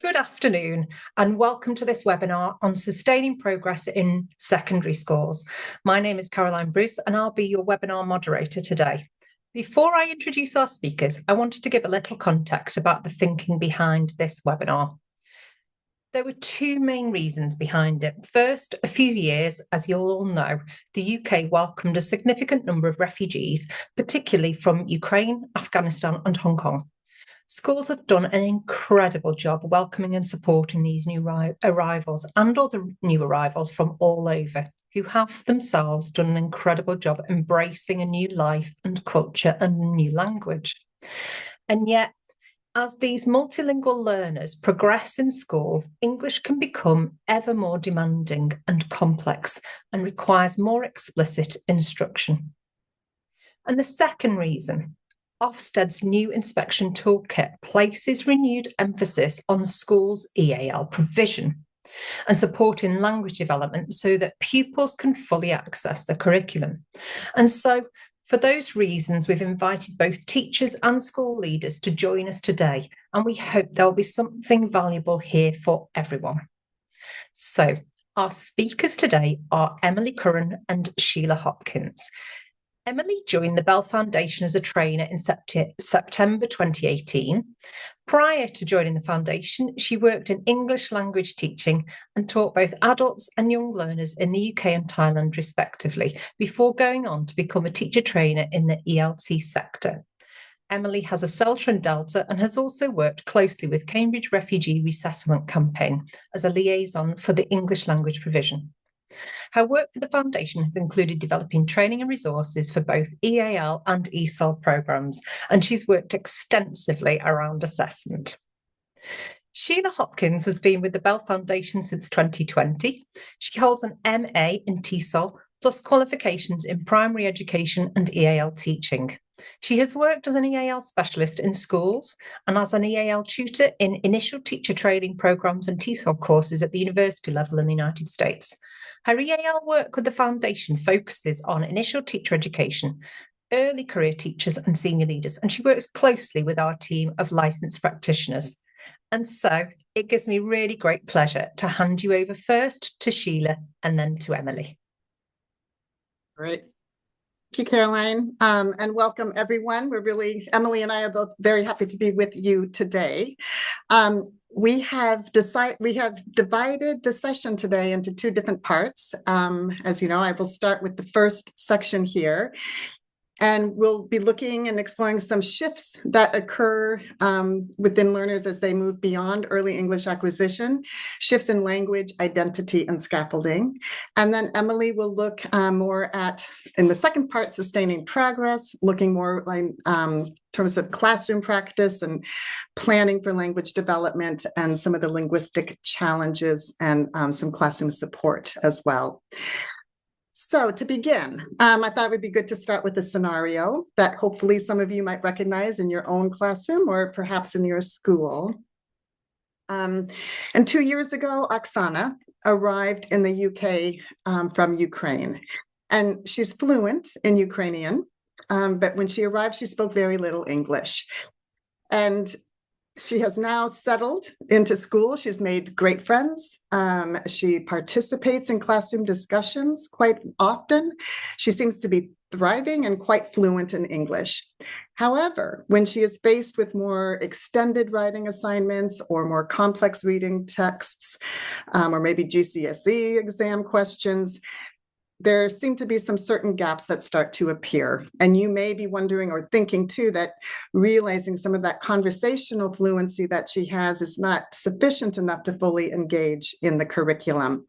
Good afternoon, and welcome to this webinar on sustaining progress in secondary schools. My name is Caroline Bruce, and I'll be your webinar moderator today. Before I introduce our speakers, I wanted to give a little context about the thinking behind this webinar. There were two main reasons behind it. First, a few years, as you'll all know, the UK welcomed a significant number of refugees, particularly from Ukraine, Afghanistan, and Hong Kong. Schools have done an incredible job welcoming and supporting these new arrivals and other new arrivals from all over, who have themselves done an incredible job embracing a new life and culture and new language. And yet, as these multilingual learners progress in school, English can become ever more demanding and complex and requires more explicit instruction. And the second reason, Ofsted's new inspection toolkit places renewed emphasis on schools' EAL provision and supporting language development so that pupils can fully access the curriculum. And so, for those reasons, we've invited both teachers and school leaders to join us today, and we hope there'll be something valuable here for everyone. So, our speakers today are Emily Curran and Sheila Hopkins. Emily joined the Bell Foundation as a trainer in September 2018. Prior to joining the foundation, she worked in English language teaching and taught both adults and young learners in the UK and Thailand, respectively, before going on to become a teacher trainer in the ELT sector. Emily has a CELTA and Delta and has also worked closely with Cambridge Refugee Resettlement Campaign as a liaison for the English language provision. Her work for the Foundation has included developing training and resources for both EAL and ESOL programmes, and she's worked extensively around assessment. Sheila Hopkins has been with the Bell Foundation since 2020. She holds an MA in TESOL, plus qualifications in primary education and EAL teaching. She has worked as an EAL specialist in schools and as an EAL tutor in initial teacher training programmes and TESOL courses at the university level in the United States. Her EAL work with the Foundation focuses on initial teacher education, early career teachers and senior leaders, and she works closely with our team of licensed practitioners. And so it gives me really great pleasure to hand you over first to Sheila and then to Emily. Great. Thank you, Caroline, and welcome everyone. Emily and I are both very happy to be with you today. We have divided the session today into two different parts. As you know, I will start with the first section here, and we'll be looking and exploring some shifts that occur within learners as they move beyond early English acquisition, shifts in language, identity, and scaffolding. And then Emily will look more at, in the second part, sustaining progress, looking more like terms of classroom practice and planning for language development and some of the linguistic challenges and some classroom support as well. So to begin, I thought it would be good to start with a scenario that hopefully some of you might recognize in your own classroom or perhaps in your school. And 2 years ago, Oksana arrived in the UK from Ukraine, and she's fluent in Ukrainian, but when she arrived, she spoke very little English. And she has now settled into school. She's made great friends. She participates in classroom discussions quite often. She seems to be thriving and quite fluent in English. However, when she is faced with more extended writing assignments or more complex reading texts, or maybe GCSE exam questions, there seem to be some certain gaps that start to appear. And you may be wondering or thinking too that realizing some of that conversational fluency that she has is not sufficient enough to fully engage in the curriculum.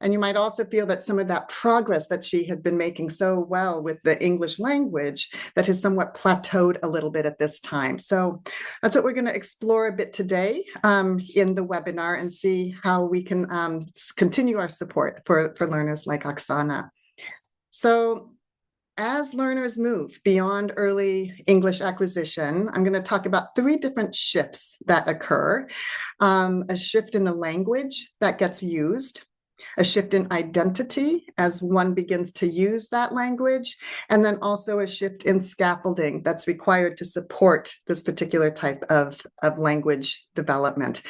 And you might also feel that some of that progress that she had been making so well with the English language that has somewhat plateaued a little bit at this time. So that's what we're going to explore a bit today in the webinar and see how we can continue our support for learners like Oksana. So as learners move beyond early English acquisition, I'm going to talk about 3 different shifts that occur. A shift in the language that gets used, a shift in identity as one begins to use that language, and then also a shift in scaffolding that's required to support this particular type of language development.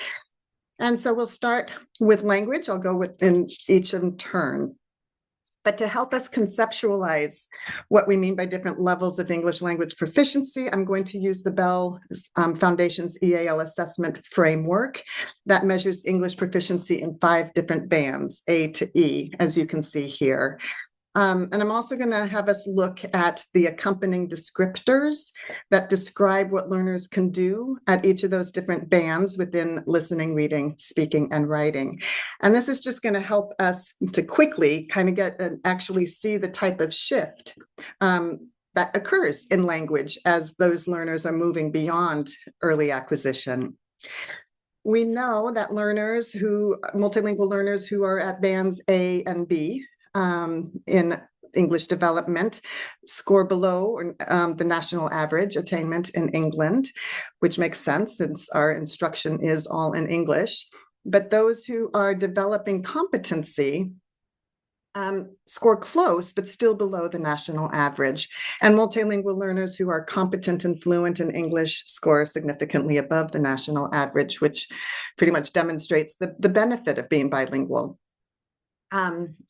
And so we'll start with language. I'll go within each in turn. But to help us conceptualize what we mean by different levels of English language proficiency, I'm going to use the Bell Foundation's EAL assessment framework that measures English proficiency in 5 different bands, A to E, as you can see here. And I'm also going to have us look at the accompanying descriptors that describe what learners can do at each of those different bands within listening, reading, speaking, and writing. And this is just going to help us to quickly kind of get and actually see the type of shift that occurs in language as those learners are moving beyond early acquisition. We know that multilingual learners who are at bands A and B in English development score below the national average attainment in England, which makes sense since our instruction is all in English. But those who are developing competency score close, but still below the national average. And multilingual learners who are competent and fluent in English score significantly above the national average, which pretty much demonstrates the benefit of being bilingual.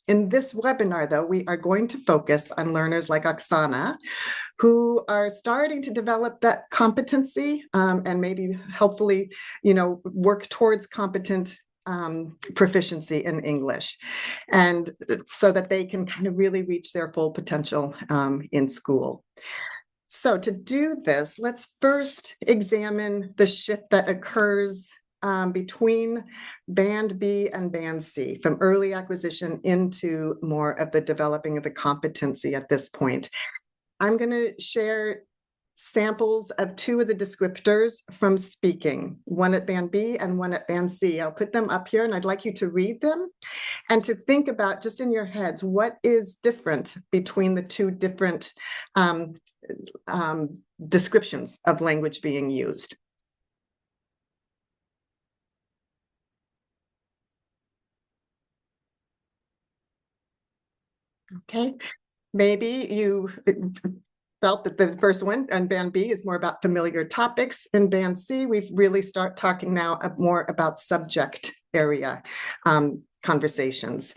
In this webinar, though, we are going to focus on learners like Oksana, who are starting to develop that competency and maybe hopefully, work towards competent proficiency in English, and so that they can kind of really reach their full potential in school. So to do this, let's first examine the shift that occurs between band B and band C, from early acquisition into more of the developing of the competency at this point. I'm going to share samples of 2 of the descriptors from speaking, one at band B and one at band C. I'll put them up here and I'd like you to read them and to think about, just in your heads, what is different between the 2 different descriptions of language being used. Okay, maybe you felt that the first one on band B is more about familiar topics. In band C, we really start talking now more about subject area conversations.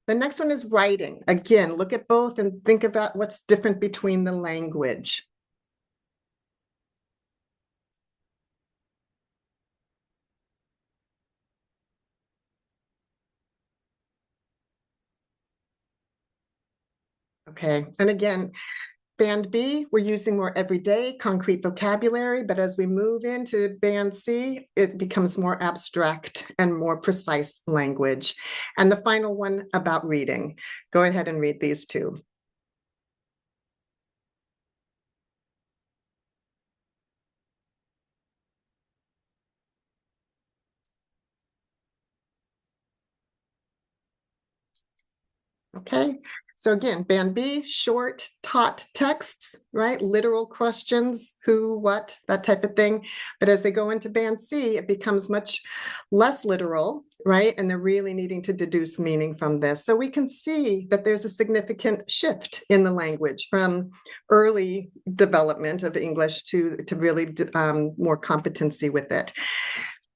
The next one is writing. Again, look at both and think about what's different between the language. Okay, and again, band B, we're using more everyday, concrete vocabulary, but as we move into band C, it becomes more abstract and more precise language. And the final one about reading. Go ahead and read these 2. Okay, so again, band B, short, taught texts, right? Literal questions, who, what, that type of thing. But as they go into band C, it becomes much less literal, right? And they're really needing to deduce meaning from this. So we can see that there's a significant shift in the language from early development of English to really more competency with it.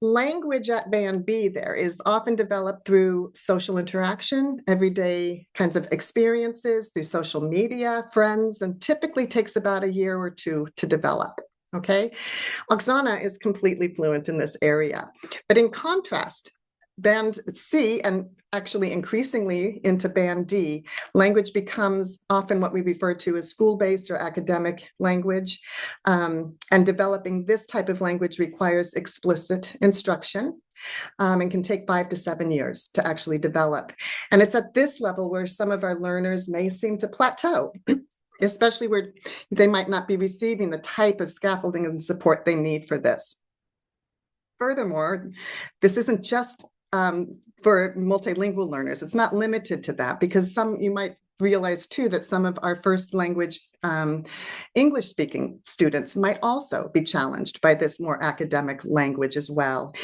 Language at band B there is often developed through social interaction, everyday kinds of experiences, through social media, friends, and typically takes about a year or 2 to develop. Okay, Oksana is completely fluent in this area. But in contrast, band C, and actually increasingly into band D, language becomes often what we refer to as school-based or academic language. And developing this type of language requires explicit instruction and can take 5 to 7 years to actually develop. And it's at this level where some of our learners may seem to plateau, especially where they might not be receiving the type of scaffolding and support they need for this. Furthermore, this isn't just for multilingual learners. It's not limited to that, because you might realize too that some of our first language English speaking students might also be challenged by this more academic language as well.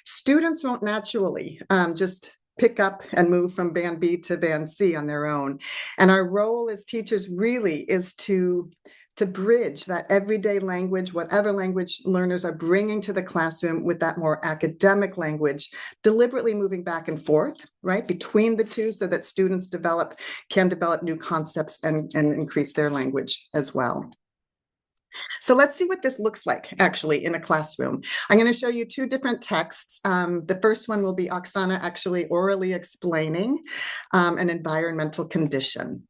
Students won't naturally just pick up and move from band B to band C on their own. And our role as teachers really is to to bridge that everyday language, whatever language learners are bringing to the classroom, with that more academic language, deliberately moving back and forth, right, between the two, so that students can develop new concepts and increase their language as well. So let's see what this looks like actually in a classroom. I'm going to show you two different texts. The first one will be Oksana actually orally explaining an environmental condition.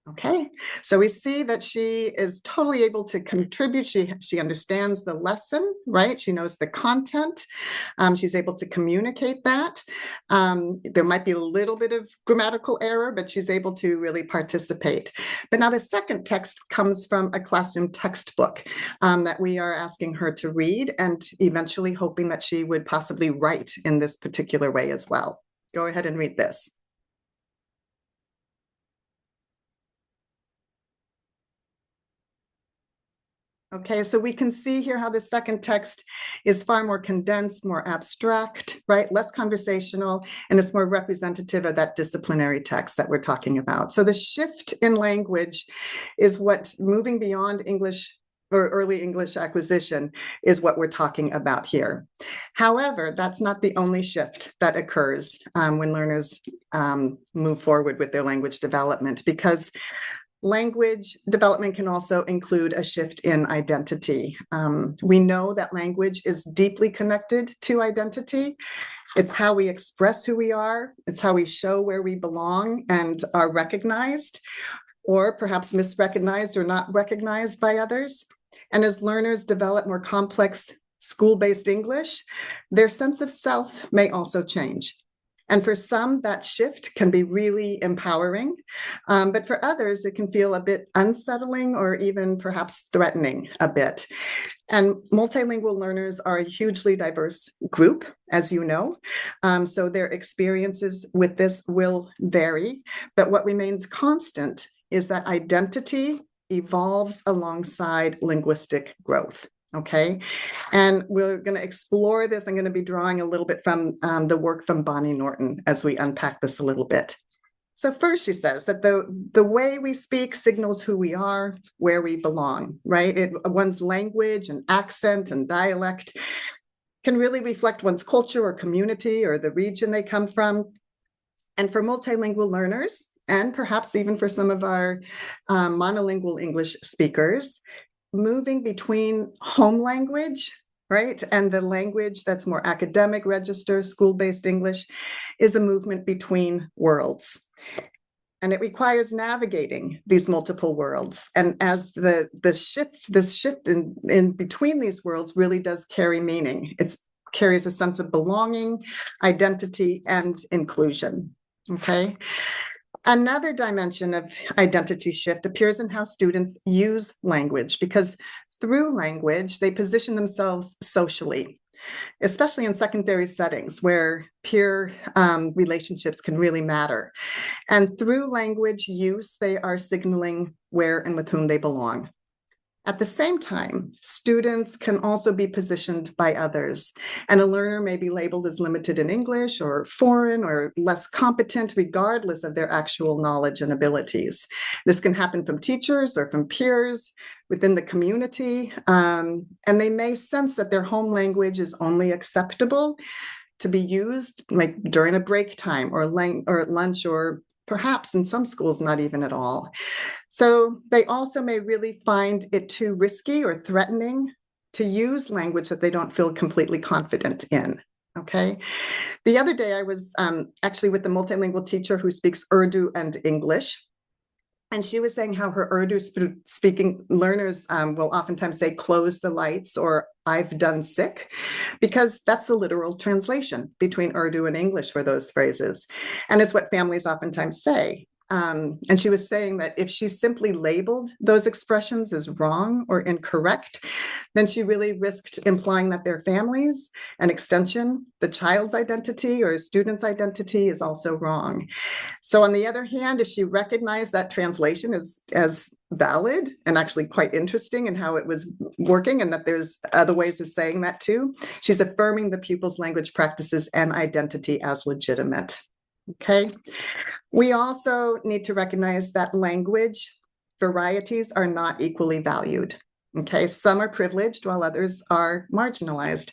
Okay, so we see that she is totally able to contribute. She understands the lesson, right? She knows the content. She's able to communicate that. There might be a little bit of grammatical error, but she's able to really participate. But now the second text comes from a classroom textbook that we are asking her to read, and eventually hoping that she would possibly write in this particular way as well. Go ahead and read this. Okay, so we can see here how the second text is far more condensed, more abstract, right? Less conversational, and it's more representative of that disciplinary text that we're talking about. So the shift in language is what, moving beyond English or early English acquisition, is what we're talking about here. However, that's not the only shift that occurs when learners move forward with their language development, because language development can also include a shift in identity. We know that language is deeply connected to identity. It's how we express who we are. It's how we show where we belong and are recognized, or perhaps misrecognized or not recognized by others. And as learners develop more complex school-based English, their sense of self may also change. And for some, that shift can be really empowering. But for others, it can feel a bit unsettling or even perhaps threatening a bit. And multilingual learners are a hugely diverse group, as you know. So their experiences with this will vary. But what remains constant is that identity evolves alongside linguistic growth. Okay, and we're going to explore this. I'm going to be drawing a little bit from the work from Bonnie Norton as we unpack this a little bit. So first, she says that the way we speak signals who we are, where we belong, right? One's language and accent and dialect can really reflect one's culture or community or the region they come from. And for multilingual learners, and perhaps even for some of our monolingual English speakers, moving between home language, right, and the language that's more academic register, school-based English, is a movement between worlds. And it requires navigating these multiple worlds. And as this shift in between these worlds really does carry meaning. It carries a sense of belonging, identity, and inclusion. Okay. Another dimension of identity shift appears in how students use language, because through language, they position themselves socially, especially in secondary settings where peer relationships can really matter. And through language use, they are signaling where and with whom they belong. At the same time, students can also be positioned by others, and a learner may be labeled as limited in English or foreign or less competent, regardless of their actual knowledge and abilities. This can happen from teachers or from peers within the community, and they may sense that their home language is only acceptable to be used like during a break time or at lunch, or perhaps in some schools, not even at all. So they also may really find it too risky or threatening to use language that they don't feel completely confident in. Okay. The other day, I was actually with a multilingual teacher who speaks Urdu and English. And she was saying how her Urdu speaking learners will oftentimes say, close the lights, or I've done sick, because that's the literal translation between Urdu and English for those phrases. And it's what families oftentimes say. And she was saying that if she simply labeled those expressions as wrong or incorrect, then she really risked implying that their families, an extension, the child's identity or student's identity is also wrong. So on the other hand, if she recognized that translation as valid and actually quite interesting in how it was working and that there's other ways of saying that too, she's affirming the pupil's language practices and identity as legitimate. Okay. We also need to recognize that language varieties are not equally valued. Okay, some are privileged while others are marginalized.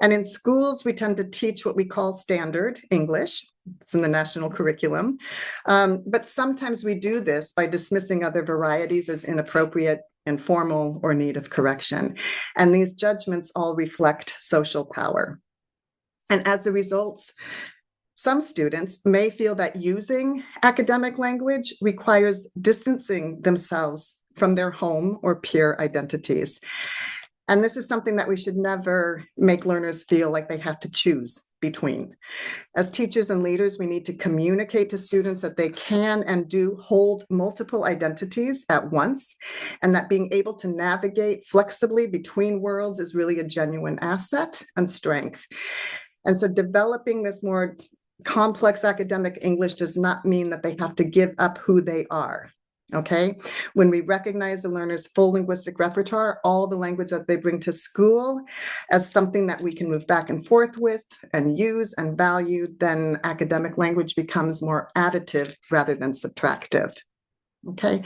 And in schools, we tend to teach what we call standard English. It's in the national curriculum. But sometimes we do this by dismissing other varieties as inappropriate, informal, or need of correction. And these judgments all reflect social power. And as a result, some students may feel that using academic language requires distancing themselves from their home or peer identities. And this is something that we should never make learners feel like they have to choose between. As teachers and leaders, we need to communicate to students that they can and do hold multiple identities at once, and that being able to navigate flexibly between worlds is really a genuine asset and strength. And so developing this more complex academic English does not mean that they have to give up who they are. Okay, when we recognize the learner's full linguistic repertoire, all the language that they bring to school as something that we can move back and forth with and use and value, then academic language becomes more additive rather than subtractive. Okay,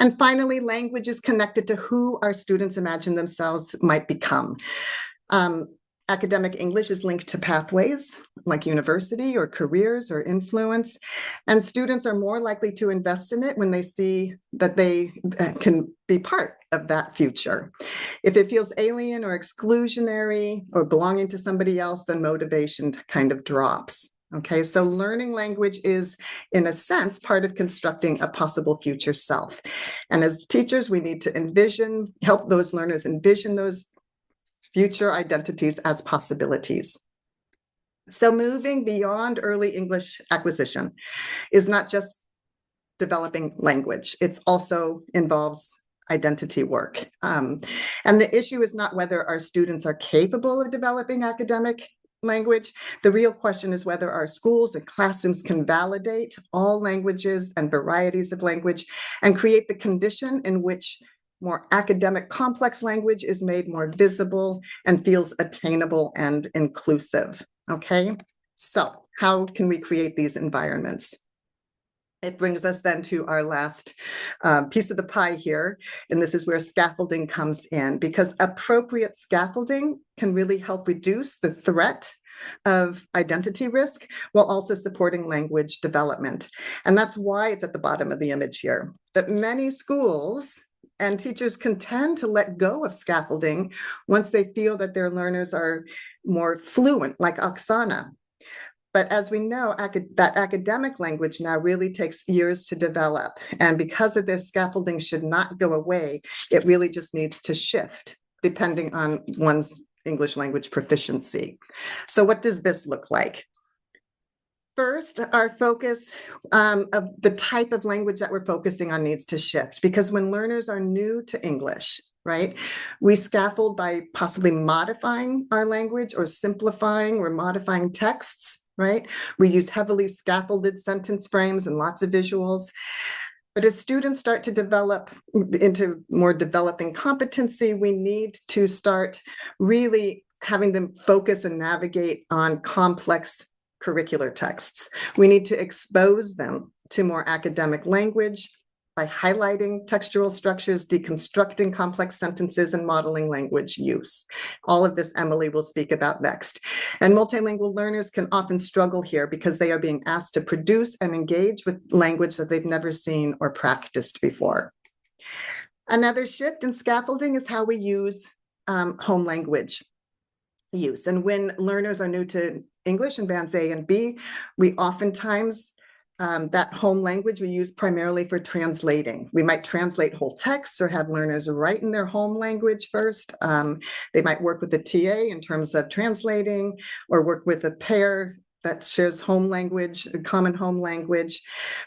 and finally, language is connected to who our students imagine themselves might become. Academic English is linked to pathways like university or careers or influence, and students are more likely to invest in it when they see that they can be part of that future. If it feels alien or exclusionary or belonging to somebody else, then motivation kind of drops. Okay, so learning language is, in a sense, part of constructing a possible future self. And as teachers, we need to help those learners envision those future identities as possibilities. So moving beyond early English acquisition is not just developing language. It also involves identity work. And the issue is not whether our students are capable of developing academic language. The real question is whether our schools and classrooms can validate all languages and varieties of language and create the condition in which more academic complex language is made more visible and feels attainable and inclusive. Okay, so how can we create these environments? It brings us then to our last piece of the pie here, and this is where scaffolding comes in, because appropriate scaffolding can really help reduce the threat of identity risk while also supporting language development. And that's why it's at the bottom of the image here, that many schools and teachers can tend to let go of scaffolding once they feel that their learners are more fluent, like Oksana. But as we know, that academic language now really takes years to develop. And because of this, scaffolding should not go away. It really just needs to shift depending on one's English language proficiency. So what does this look like? First, our focus of the type of language that we're focusing on needs to shift, because when learners are new to English, right, we scaffold by possibly modifying our language or simplifying or modifying texts, right? We use heavily scaffolded sentence frames and lots of visuals. But as students start to develop into more developing competency, we need to start really having them focus and navigate on complex curricular texts. We need to expose them to more academic language by highlighting textual structures, deconstructing complex sentences, and modeling language use. All of this Emily will speak about next. And multilingual learners can often struggle here because they are being asked to produce and engage with language that they've never seen or practiced before. Another shift in scaffolding is how we use home language use. And when learners are new to English in bands A and B, we oftentimes that home language we use primarily for translating. We might translate whole texts or have learners write in their home language first. They might work with a TA in terms of translating, or work with a pair that shares home language, a common home language.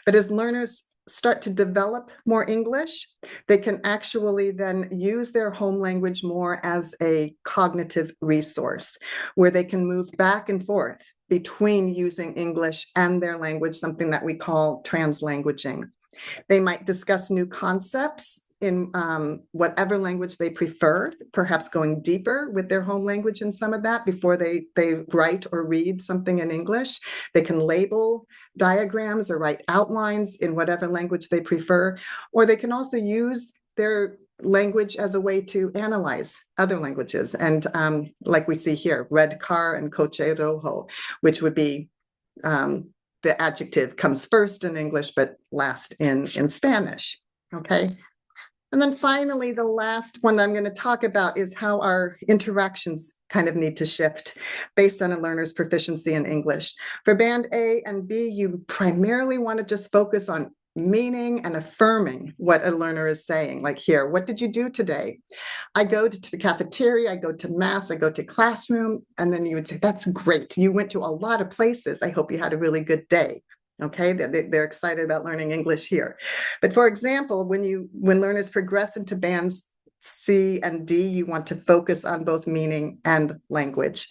But as learners start to develop more English, they can actually then use their home language more as a cognitive resource, where they can move back and forth between using English and their language, something that we call translanguaging. They might discuss new concepts in whatever language they prefer, perhaps going deeper with their home language in some of that before they write or read something in English. They can label diagrams or write outlines in whatever language they prefer, or they can also use their language as a way to analyze other languages. And like we see here, red car and coche rojo, which would be the adjective comes first in English, but last in Spanish, okay? And then finally, the last one that I'm going to talk about is how our interactions kind of need to shift based on a learner's proficiency in English. For band A and B, you primarily want to just focus on meaning and affirming what a learner is saying. Like here, what did you do today? I go to the cafeteria, I go to mass, I go to classroom, and then you would say, that's great. You went to a lot of places. I hope you had a really good day. Okay, they're excited about learning English here. But for example, when learners progress into bands C and D, you want to focus on both meaning and language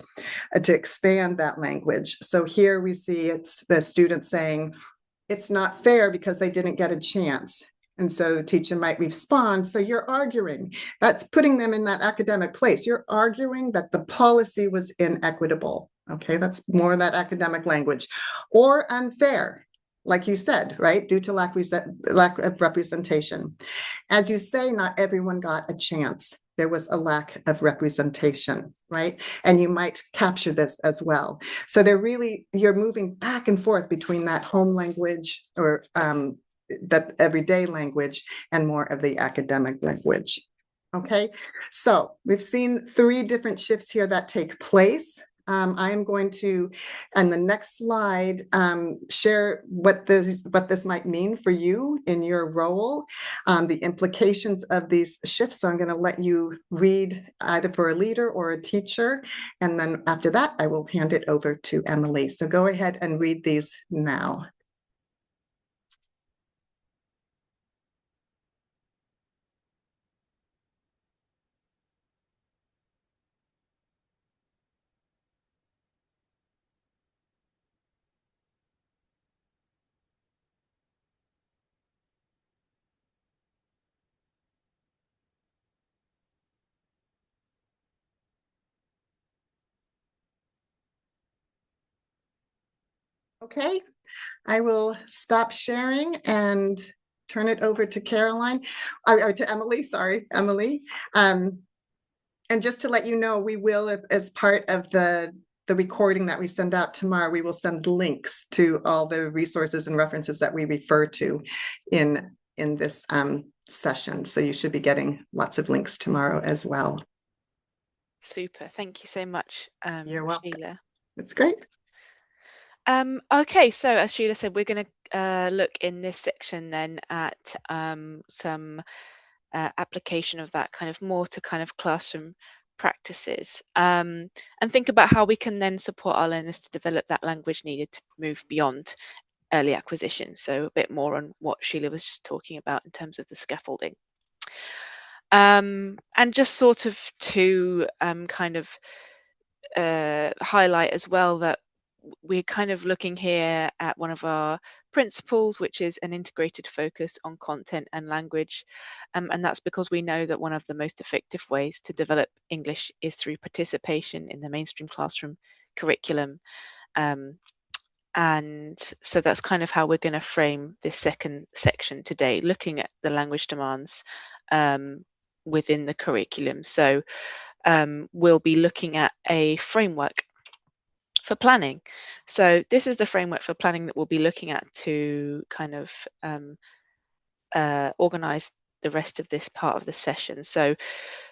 to expand that language. So here we see it's the student saying, it's not fair because they didn't get a chance. And so the teacher might respond, so you're arguing. That's putting them in that academic place. You're arguing that the policy was inequitable. Okay, that's more of that academic language. Or unfair, like you said, right? Due to lack of representation. As you say, not everyone got a chance. There was a lack of representation, right? And you might capture this as well. So you're moving back and forth between that home language or that everyday language and more of the academic language. Okay, so we've seen 3 different shifts here that take place. I am going to, on the next slide, share what this might mean for you in your role, the implications of these shifts. So I'm going to let you read either for a leader or a teacher. And then after that, I will hand it over to Emily. So go ahead and read these now. Okay, I will stop sharing and turn it over to Caroline, or to Emily, sorry, Emily. And just to let you know, we will, as part of the recording that we send out tomorrow, we will send links to all the resources and references that we refer to in this session. So you should be getting lots of links tomorrow as well. Super, thank you so much, You're welcome. Sheila. That's great. Okay, so as Sheila said, we're going to look in this section then at some application of that kind of more to kind of classroom practices, and think about how we can then support our learners to develop that language needed to move beyond early acquisition. So a bit more on what Sheila was just talking about in terms of the scaffolding. And just sort of to kind of highlight as well that we're kind of looking here at one of our principles, which is an integrated focus on content and language. And that's because we know that one of the most effective ways to develop English is through participation in the mainstream classroom curriculum. And so that's kind of how we're going to frame this second section today, looking at the language demands within the curriculum. So we'll be looking at a framework for planning. So this is the framework for planning that we'll be looking at to kind of organize the rest of this part of the session. So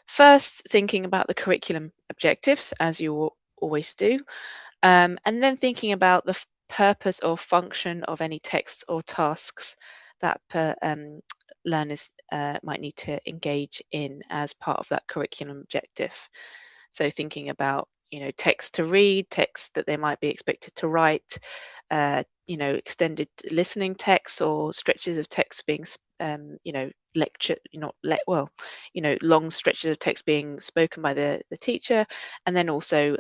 first, thinking about the curriculum objectives, as you always do, and then thinking about the purpose or function of any texts or tasks that learners might need to engage in as part of that curriculum objective. So thinking about text to read, text that they might be expected to write, extended listening text or stretches of text being lecture, long stretches of text being spoken by the teacher, and then also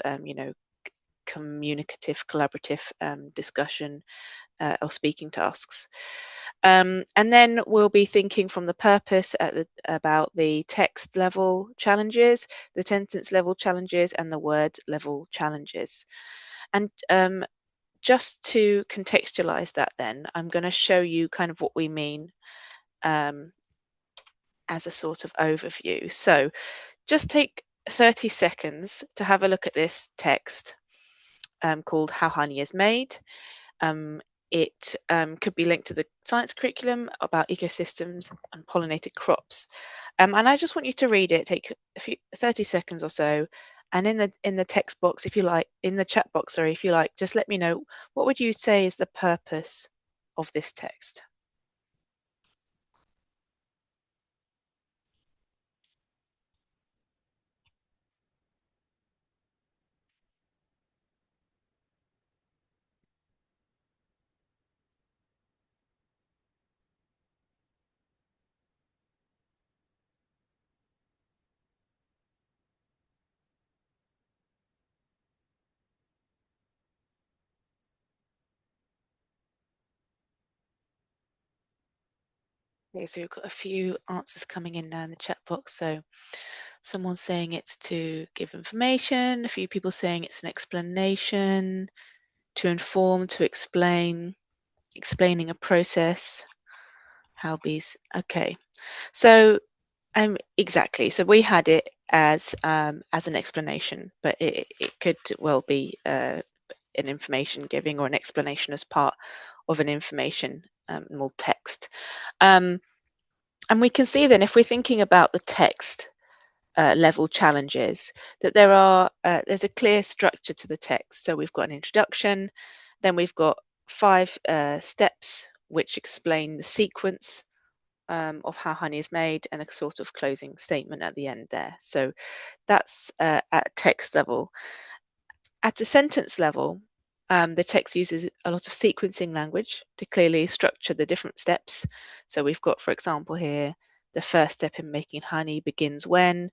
communicative, collaborative discussion or speaking tasks. And then we'll be thinking from the purpose about the text level challenges, the sentence level challenges, and the word level challenges. And just to contextualize that, then I'm going to show you kind of what we mean as a sort of overview. So just take 30 seconds to have a look at this text called How Honey is Made. It could be linked to the science curriculum about ecosystems and pollinated crops. And I just want you to read it, take 30 seconds or so, and in the text box, if you like, in the chat box, sorry, if you like, just let me know, what would you say is the purpose of this text? Okay, so we've got a few answers coming in now in the chat box. So someone's saying it's to give information, a few people saying it's an explanation, to inform, to explain, explaining a process, how bees. Okay, so exactly. So we had it as an explanation, but it could well be an information giving or an explanation as part of an information more text. And we can see then, if we're thinking about the text level challenges, that there's a clear structure to the text. So we've got an introduction, then we've got 5 steps which explain the sequence of how honey is made, and a sort of closing statement at the end there. So that's at text level. At a sentence level, the text uses a lot of sequencing language to clearly structure the different steps. So we've got, for example, here, the first step in making honey begins when,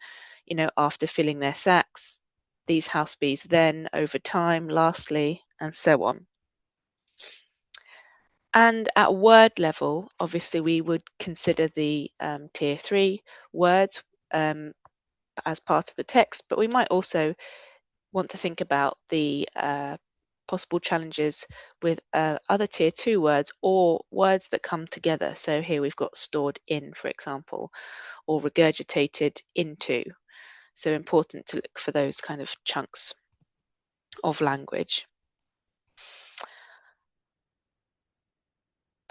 after filling their sacs, these house bees then, over time, lastly, and so on. And at word level, obviously, we would consider the tier 3 words as part of the text, but we might also want to think about the possible challenges with other tier 2 words or words that come together. So here we've got stored in, for example, or regurgitated into. So important to look for those kind of chunks of language.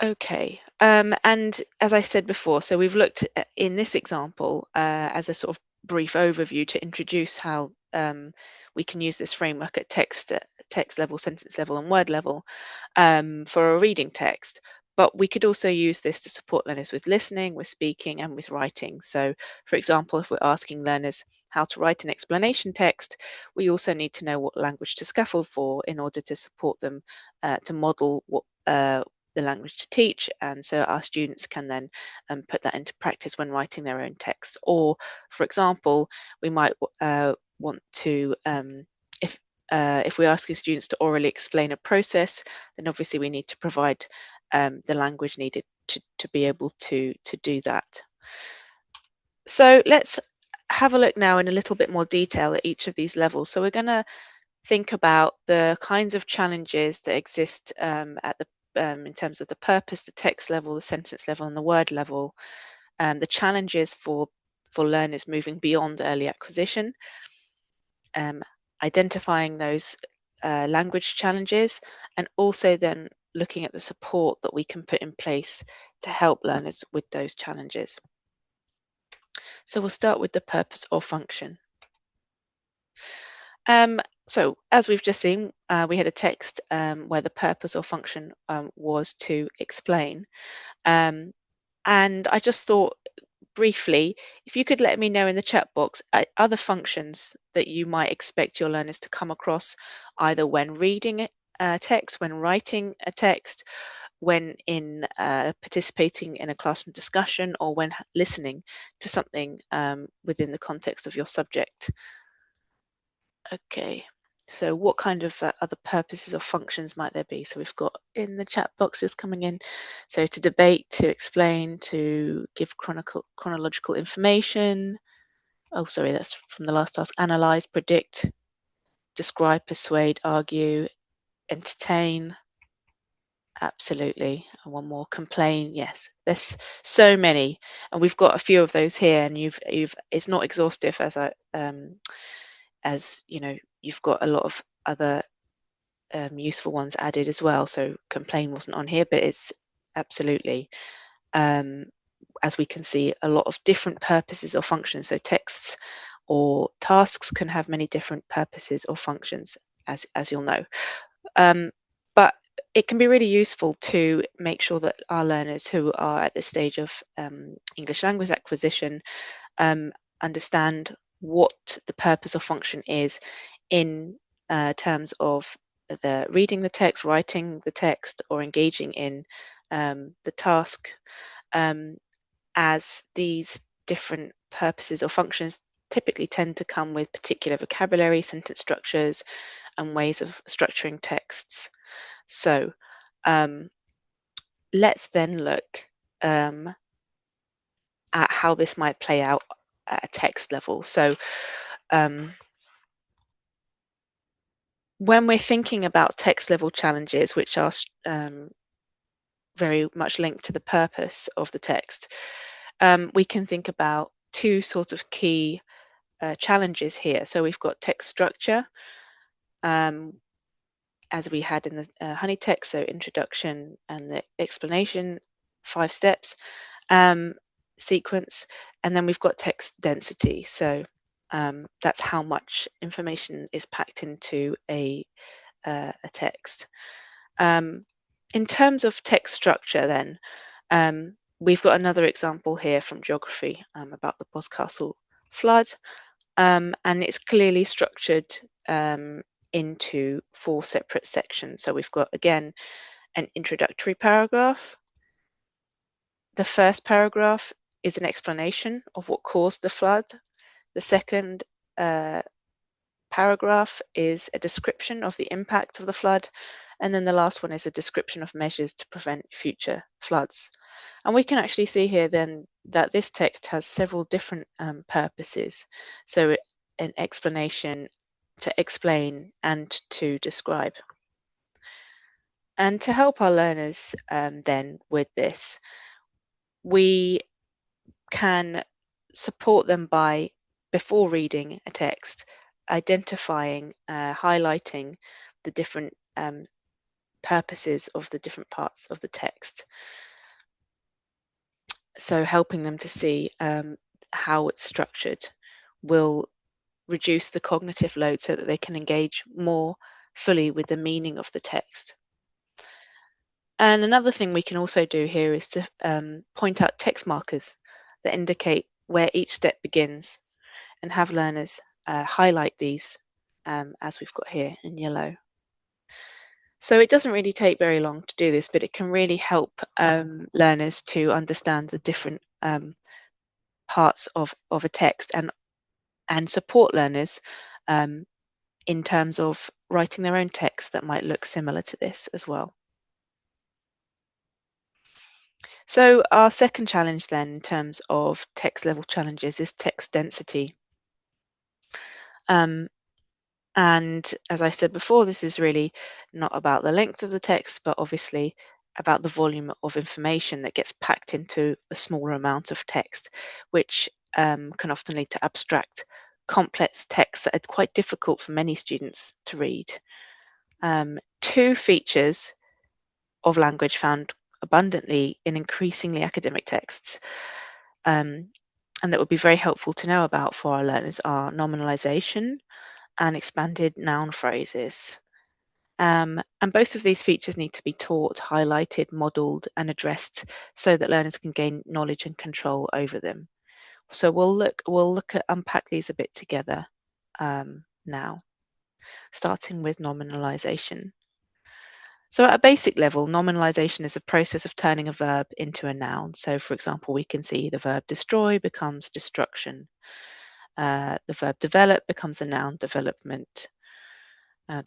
Okay, and as I said before, so we've looked at, in this example as a sort of brief overview to introduce how we can use this framework at text level, sentence level, and word level for a reading text. But we could also use this to support learners with listening, with speaking, and with writing. So, for example, if we're asking learners how to write an explanation text, we also need to know what language to scaffold for in order to support them to model what the language to teach, and so our students can then put that into practice when writing their own texts. Or, for example, we might want to, if we're asking students to orally explain a process, then obviously we need to provide the language needed to be able to do that. So let's have a look now in a little bit more detail at each of these levels. So we're going to think about the kinds of challenges that exist at the in terms of the purpose, the text level, the sentence level, and the word level, the challenges for learners moving beyond early acquisition, identifying those language challenges, and also then looking at the support that we can put in place to help learners with those challenges. So we'll start with the purpose or function. So as we've just seen, we had a text where the purpose or function was to explain. And I just thought briefly, if you could let me know in the chat box other functions that you might expect your learners to come across either when reading text, when writing a text, when in participating in a classroom discussion, or when listening to something within the context of your subject. Okay, so what kind of other purposes or functions might there be? So we've got in the chat boxes coming in. So to debate, to explain, to give chronological information. Oh, sorry, that's from the last task. Analyze, predict, describe, persuade, argue, entertain. Absolutely. And one more, complain. Yes, there's so many, and we've got a few of those here. And you've it's not exhaustive, as you know, you've got a lot of other useful ones added as well. So complain wasn't on here, but it's absolutely, as we can see, a lot of different purposes or functions. So texts or tasks can have many different purposes or functions, as you'll know. But it can be really useful to make sure that our learners who are at this stage of English language acquisition understand what the purpose or function is in terms of the reading the text, writing the text, or engaging in the task, as these different purposes or functions typically tend to come with particular vocabulary, sentence structures, and ways of structuring texts. So let's then look at how this might play out at a text level. So when we're thinking about text level challenges, which are very much linked to the purpose of the text, we can think about two sort of key challenges here. So we've got text structure, as we had in the honey text, so introduction and the explanation, 5 steps sequence, and then we've got text density. So that's how much information is packed into a text. In terms of text structure, then we've got another example here from geography about the Boscastle flood, and it's clearly structured into 4 separate sections. So we've got, again, an introductory paragraph. The first paragraph is an explanation of what caused the flood. The second paragraph is a description of the impact of the flood. And then the last one is a description of measures to prevent future floods. And we can actually see here then that this text has several different purposes. So an explanation, to explain, and to describe. And to help our learners then with this, we can support them by, before reading a text, identifying, highlighting the different purposes of the different parts of the text. So helping them to see how it's structured will reduce the cognitive load so that they can engage more fully with the meaning of the text. And another thing we can also do here is to point out text markers that indicate where each step begins, and have learners highlight these as we've got here in yellow. So it doesn't really take very long to do this, but it can really help learners to understand the different parts of a text, and support learners in terms of writing their own text that might look similar to this as well. So our second challenge then, in terms of text level challenges, is text density. And as I said before, this is really not about the length of the text, but obviously about the volume of information that gets packed into a smaller amount of text, which can often lead to abstract, complex texts that are quite difficult for many students to read. 2 features of language found abundantly in increasingly academic texts, and that would be very helpful to know about for our learners, are nominalization and expanded noun phrases. And both of these features need to be taught, highlighted, modelled, and addressed so that learners can gain knowledge and control over them. So we'll look at unpack these a bit together now, starting with nominalization. So at a basic level, nominalization is a process of turning a verb into a noun. So for example, we can see the verb destroy becomes destruction. The verb develop becomes a noun, development.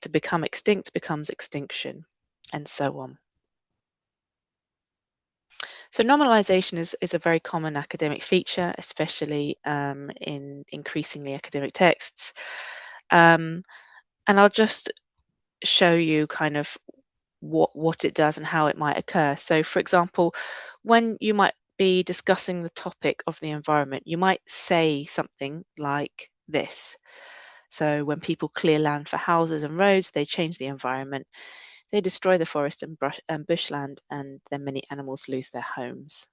To become extinct becomes extinction, and so on. So nominalization is a very common academic feature, especially in increasingly academic texts. And I'll just show you kind of what it does and how it might occur. So for example, when you might be discussing the topic of the environment, you might say something like this. So when people clear land for houses and roads, they change the environment. They destroy the forest and bushland, and then many animals lose their homes.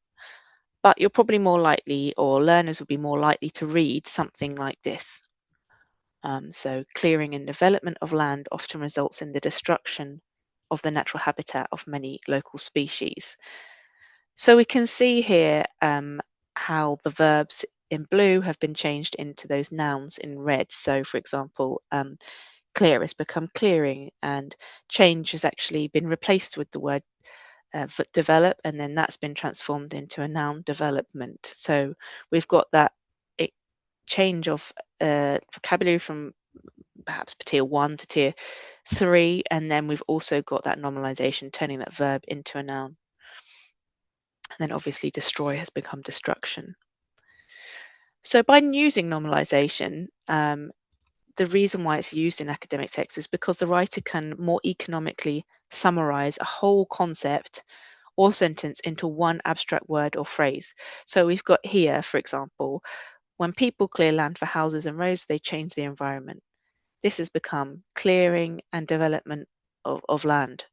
But you're probably more likely, or learners would be more likely to read something like this. So clearing and development of land often results in the destruction of the natural habitat of many local species. So we can see here how the verbs in blue have been changed into those nouns in red. So for example, clear has become clearing, and change has actually been replaced with the word develop, and then that's been transformed into a noun, development. So we've got that change of vocabulary from perhaps tier 1 to tier 3, and then we've also got that normalization, turning that verb into a noun. And then obviously destroy has become destruction. So by using normalization, the reason why it's used in academic texts is because the writer can more economically summarize a whole concept or sentence into one abstract word or phrase. So we've got here, for example, when people clear land for houses and roads, they change the environment. This has become clearing and development of land.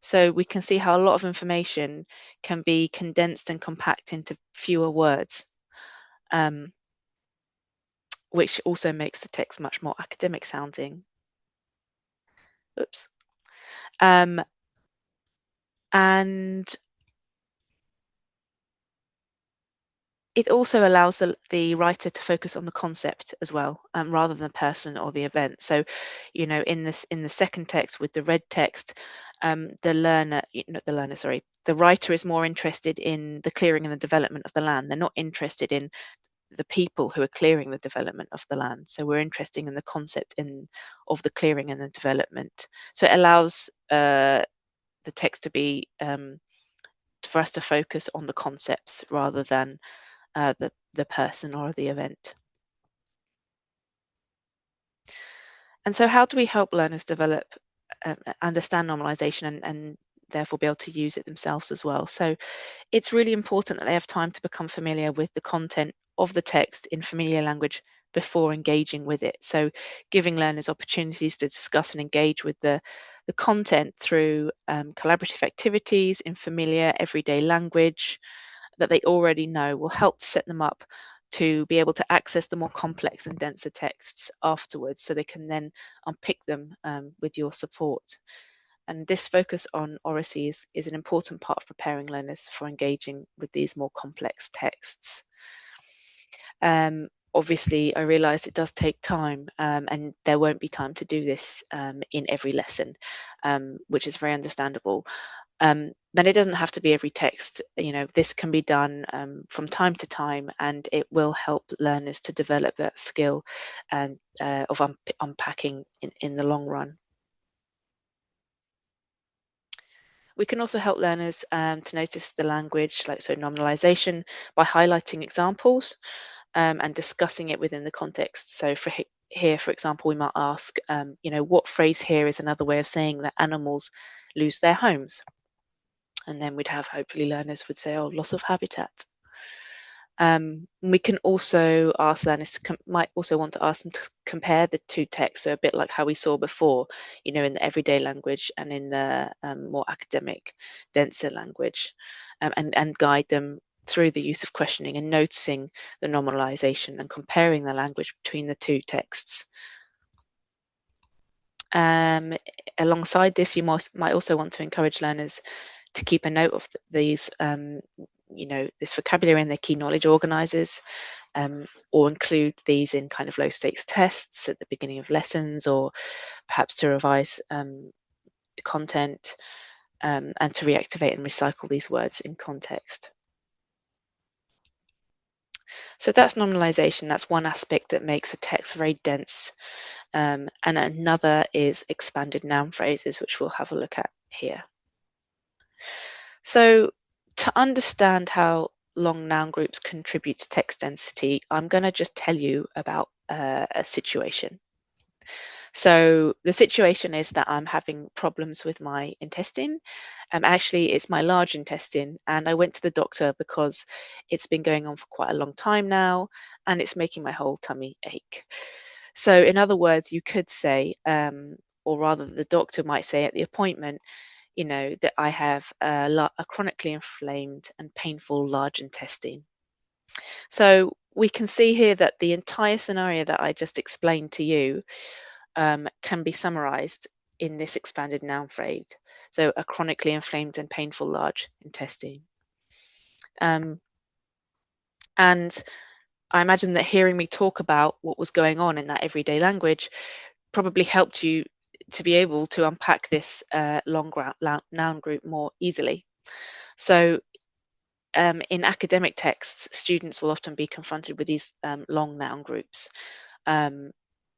So we can see how a lot of information can be condensed and compact into fewer words, which also makes the text much more academic sounding. Oops. And it also allows the writer to focus on the concept as well, rather than the person or the event. So, you know, in the second text with the red text, the writer is more interested in the clearing and the development of the land. They're not interested in the people who are clearing the development of the land. So we're interested in the concept of the clearing and the development. So it allows the text to be for us to focus on the concepts rather than the person or the event. And so how do we help learners develop, understand normalization and therefore be able to use it themselves as well? So it's really important that they have time to become familiar with the content of the text in familiar language before engaging with it. So giving learners opportunities to discuss and engage with the content through collaborative activities in familiar everyday language that they already know will help set them up to be able to access the more complex and denser texts afterwards, so they can then unpick them with your support. And this focus on oracy is an important part of preparing learners for engaging with these more complex texts. Obviously, I realise it does take time, and there won't be time to do this in every lesson, which is very understandable. But it doesn't have to be every text. You know, this can be done from time to time, and it will help learners to develop that skill and of unpacking in the long run. We can also help learners to notice the language, like so nominalization, by highlighting examples and discussing it within the context. So for here, for example, we might ask, you know, what phrase here is another way of saying that animals lose their homes? And then we'd have hopefully learners would say, oh, loss of habitat. We can also ask learners, might also want to ask them to compare the two texts, so a bit like how we saw before, you know, in the everyday language and in the more academic, denser language, and guide them through the use of questioning and noticing the normalization and comparing the language between the two texts. Alongside this, you might also want to encourage learners to keep a note of these, you know, this vocabulary and their key knowledge organisers, or include these in kind of low stakes tests at the beginning of lessons, or perhaps to revise content. and to reactivate and recycle these words in context. So that's nominalization. That's one aspect that makes a text very dense. And another is expanded noun phrases, which we'll have a look at here. So to understand how long noun groups contribute to text density, I'm going to just tell you about a situation. So the situation is that I'm having problems with my intestine. Actually, it's my large intestine, and I went to the doctor because it's been going on for quite a long time now, and it's making my whole tummy ache. So, in other words, you could say, or rather, the doctor might say at the appointment, that I have a chronically inflamed and painful large intestine. So we can see here that the entire scenario that I just explained to you can be summarized in this expanded noun phrase. So a chronically inflamed and painful large intestine. And I imagine that hearing me talk about what was going on in that everyday language probably helped you to be able to unpack this long noun group more easily. So in academic texts, students will often be confronted with these long noun groups,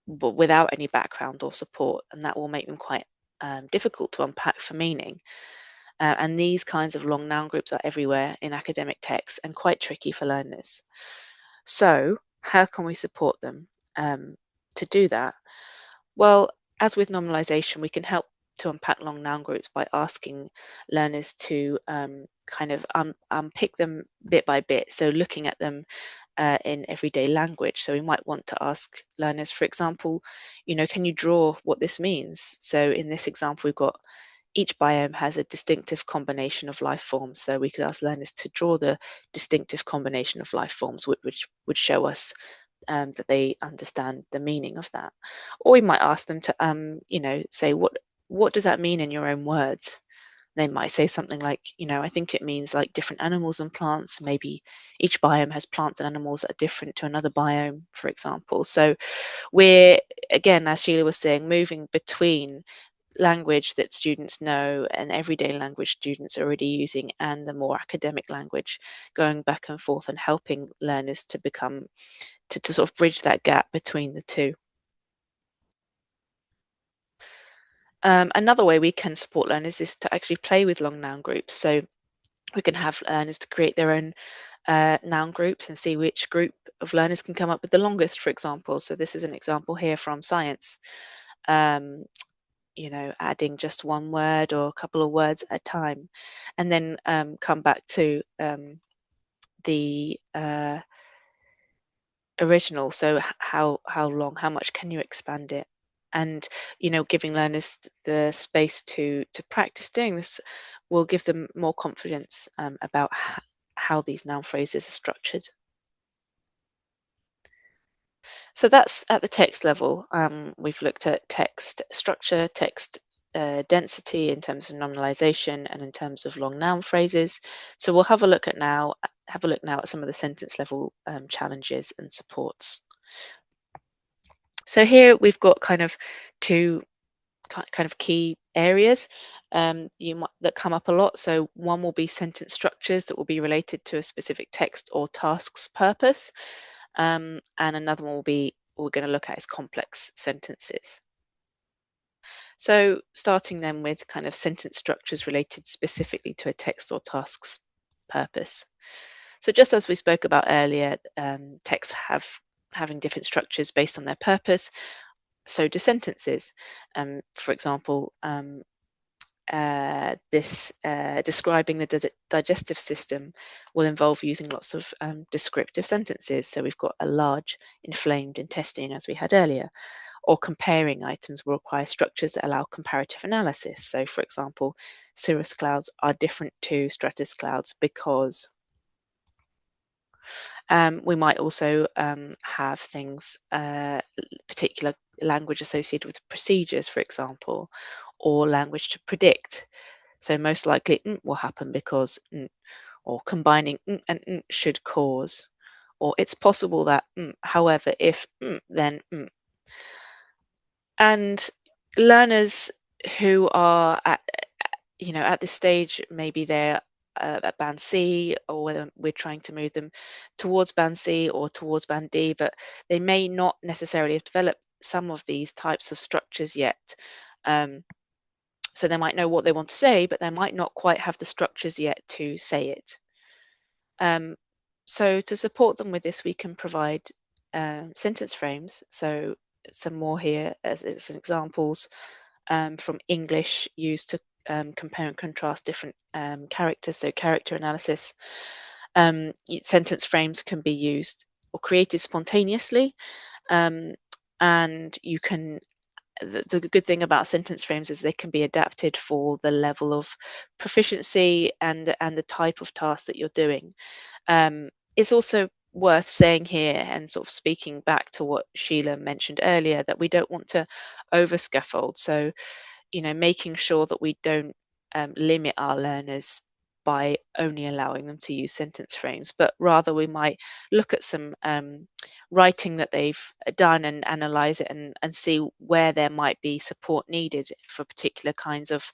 but without any background or support, and that will make them quite difficult to unpack for meaning. And these kinds of long noun groups are everywhere in academic texts and quite tricky for learners. So how can we support them to do that? Well, as with nominalization, we can help to unpack long noun groups by asking learners to kind of unpick them bit by bit. So looking at them in everyday language. So we might want to ask learners, for example, can you draw what this means? So in this example, we've got each biome has a distinctive combination of life forms. So we could ask learners to draw the distinctive combination of life forms, which would show us that they understand the meaning of that. Or we might ask them to, say, what does that mean in your own words? They might say something like, I think it means like different animals and plants. Maybe each biome has plants and animals that are different to another biome, for example. So we're, again, as Sheila was saying, moving between language that students know and everyday language students are already using and the more academic language, going back and forth and helping learners to become, to sort of bridge that gap between the two. Another way we can support learners is to actually play with long noun groups. So we can have learners to create their own noun groups and see which group of learners can come up with the longest, for example. So this is an example here from science. Adding just one word or a couple of words at a time, and then come back to the original. So how long, how much can you expand it? And giving learners the space to practice doing this will give them more confidence about how these noun phrases are structured. So that's at the text level. We've looked at text structure, text density in terms of nominalization and in terms of long noun phrases. So we'll have a look now at some of the sentence level challenges and supports. So here we've got kind of two kind of key areas that come up a lot. So one will be sentence structures that will be related to a specific text or task's purpose. And another one will be we're going to look at is complex sentences. So starting then with kind of sentence structures related specifically to a text or task's purpose. So just as we spoke about earlier, texts having different structures based on their purpose. So do sentences. For example, describing the digestive system will involve using lots of descriptive sentences. So we've got a large inflamed intestine, as we had earlier. Or comparing items will require structures that allow comparative analysis. So, for example, cirrus clouds are different to stratus clouds because. We might also have things, particular language associated with procedures, for example, or language to predict. So most likely will happen because, or combining and should cause, or it's possible that, however, if then. And learners who are at this stage, maybe they're at band C, or whether we're trying to move them towards band C or towards band D, but they may not necessarily have developed some of these types of structures yet. So they might know what they want to say, but they might not quite have the structures yet to say it. So to support them with this, we can provide sentence frames. So some more here as examples from English used to compare and contrast different characters, so character analysis. Sentence frames can be used or created spontaneously, and you can the good thing about sentence frames is they can be adapted for the level of proficiency and the type of task that you're doing. It's also worth saying here, and sort of speaking back to what Sheila mentioned earlier, that we don't want to over scaffold. So, making sure that we don't limit our learners by only allowing them to use sentence frames, but rather we might look at some writing that they've done and analyze it and see where there might be support needed for particular kinds of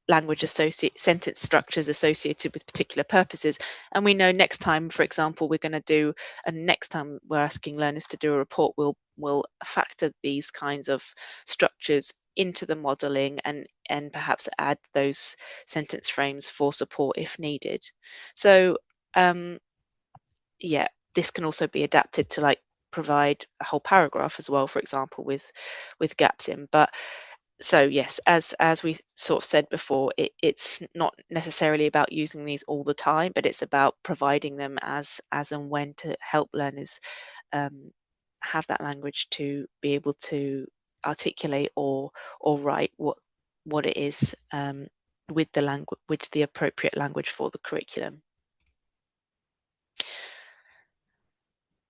language sentence structures associated with particular purposes. And we know next time, for example, next time we're asking learners to do a report, we'll factor these kinds of structures into the modeling and perhaps add those sentence frames for support if needed. So yeah, this can also be adapted to provide a whole paragraph as well, for example, with gaps in. But so yes, as we sort of said before, it's not necessarily about using these all the time, but it's about providing them as and when to help learners have that language to be able to articulate or write what it is with the appropriate language for the curriculum.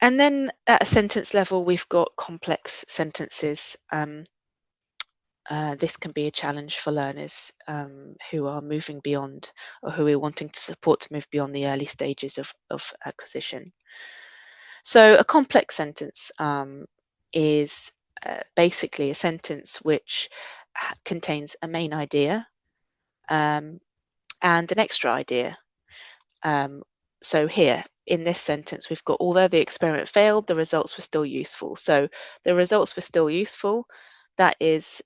And then at a sentence level, we've got complex sentences. This can be a challenge for learners who are moving beyond, or who are wanting to support to move beyond the early stages of acquisition. So a complex sentence is basically a sentence which contains a main idea and an extra idea. So here, in this sentence, we've got, although the experiment failed, the results were still useful. So the results were still useful. That is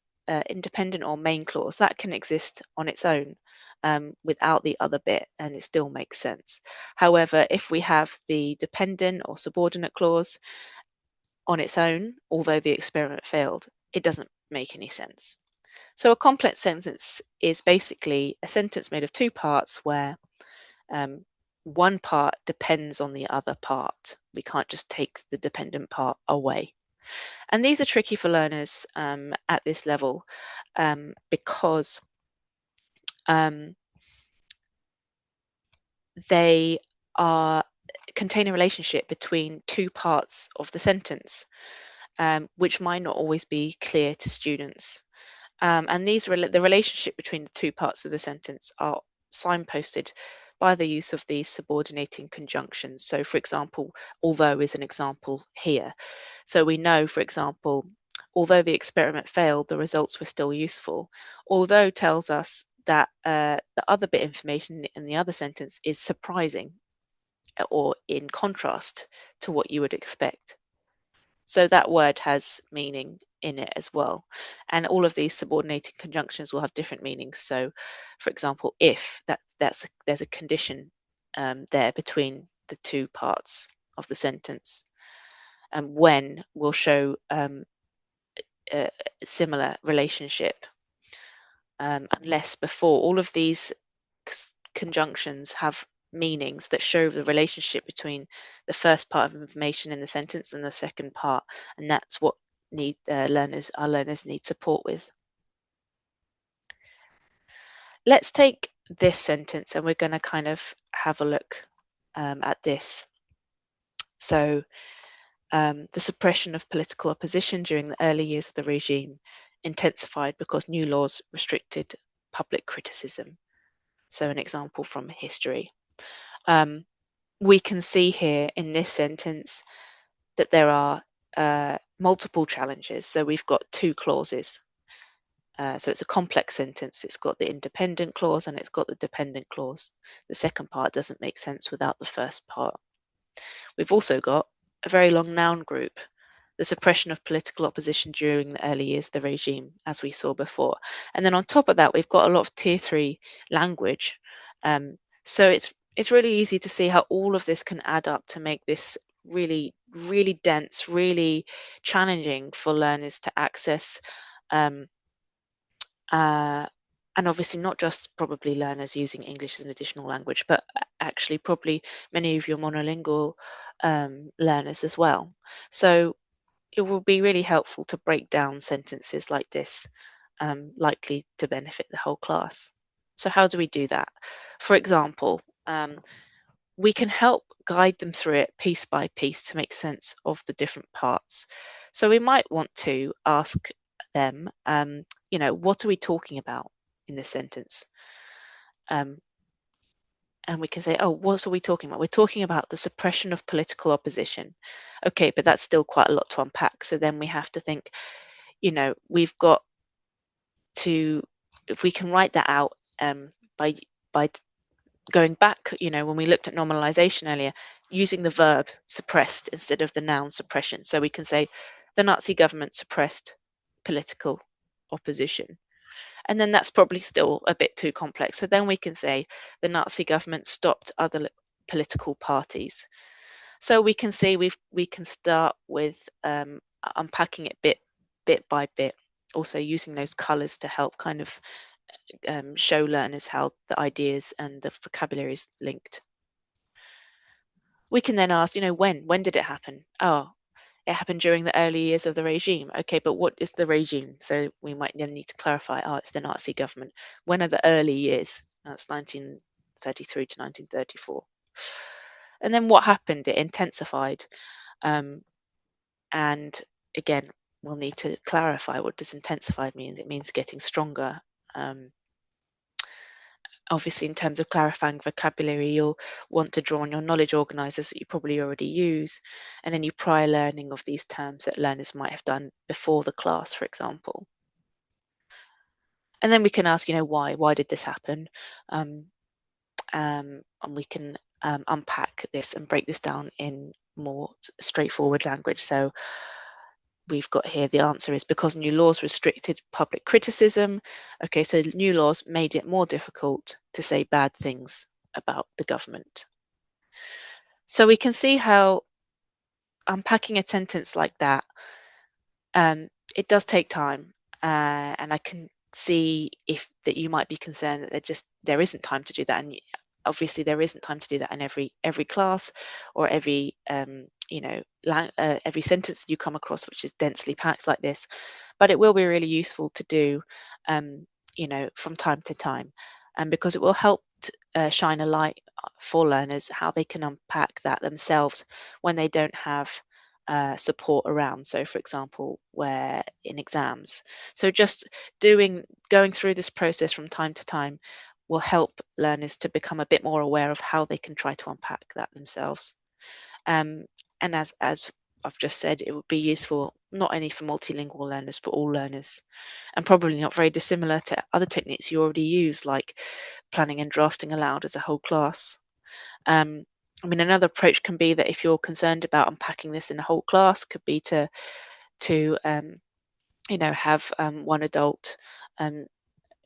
independent or main clause. That can exist on its own without the other bit, and it still makes sense. However, if we have the dependent or subordinate clause on its own, although the experiment failed, it doesn't make any sense. So a complex sentence is basically a sentence made of two parts where one part depends on the other part. We can't just take the dependent part away. And these are tricky for learners at this level because they contain a relationship between two parts of the sentence, which might not always be clear to students. And the relationship between the two parts of the sentence are signposted by the use of these subordinating conjunctions. So, for example, although is an example here. So we know, for example, although the experiment failed, the results were still useful. Although tells us that the other bit of information in the other sentence is surprising or in contrast to what you would expect. So that word has meaning in it as well. And all of these subordinating conjunctions will have different meanings. So, for example, if there's a condition there between the two parts of the sentence, and when will show a similar relationship, unless before. All of these conjunctions have meanings that show the relationship between the first part of information in the sentence and the second part, and that's what our learners need support with. Let's take this sentence and we're going to kind of have a look at this. So the suppression of political opposition during the early years of the regime intensified because new laws restricted public criticism. So an example from history. We can see here in this sentence that there are multiple challenges. So we've got two clauses. So it's a complex sentence. It's got the independent clause and it's got the dependent clause. The second part doesn't make sense without the first part. We've also got a very long noun group, the suppression of political opposition during the early years of the regime, as we saw before. And then on top of that, we've got a lot of tier 3 language. So it's really easy to see how all of this can add up to make this really, really dense, really challenging for learners to access. And obviously not just probably learners using English as an additional language, but actually probably many of your monolingual learners as well. So it will be really helpful to break down sentences like this, likely to benefit the whole class. So how do we do that? For example, we can help guide them through it piece by piece to make sense of the different parts. So we might want to ask them, what are we talking about in this sentence? And we can say, oh, what are we talking about? We're talking about the suppression of political opposition. Okay, but that's still quite a lot to unpack. So then we have to think, we've got to, if we can write that out by going back, when we looked at normalization earlier, using the verb suppressed instead of the noun suppression. So we can say the Nazi government suppressed political opposition. And then that's probably still a bit too complex. So then we can say the Nazi government stopped other political parties. So we can see we can start with unpacking it bit by bit, also using those colors to help kind of show learners how the ideas and the vocabulary is linked. We can then ask, when did it happen? Oh, it happened during the early years of the regime. Okay, but what is the regime? So we might then need to clarify, it's the Nazi government. When are the early years? That's 1933 to 1934. And then what happened? It intensified. And again, we'll need to clarify, what does intensified mean? It means getting stronger. Obviously, in terms of clarifying vocabulary, you'll want to draw on your knowledge organisers that you probably already use, and any prior learning of these terms that learners might have done before the class, for example. And then we can ask, why? Why did this happen? And we can unpack this and break this down in more straightforward language. So we've got here the answer is because new laws restricted public criticism. Okay, so new laws made it more difficult to say bad things about the government. So we can see how unpacking a sentence like that, it does take time, and I can see that you might be concerned that there isn't time to do that, and obviously there isn't time to do that in every class or every every sentence you come across which is densely packed like this, but it will be really useful to do from time to time, and because it will help shine a light for learners how they can unpack that themselves when they don't have support around. So for example, where in exams, so just going through this process from time to time will help learners to become a bit more aware of how they can try to unpack that themselves. And as I've just said, it would be useful not only for multilingual learners, but all learners, and probably not very dissimilar to other techniques you already use, like planning and drafting aloud as a whole class. Another approach can be that if you're concerned about unpacking this in a whole class, could be to have one adult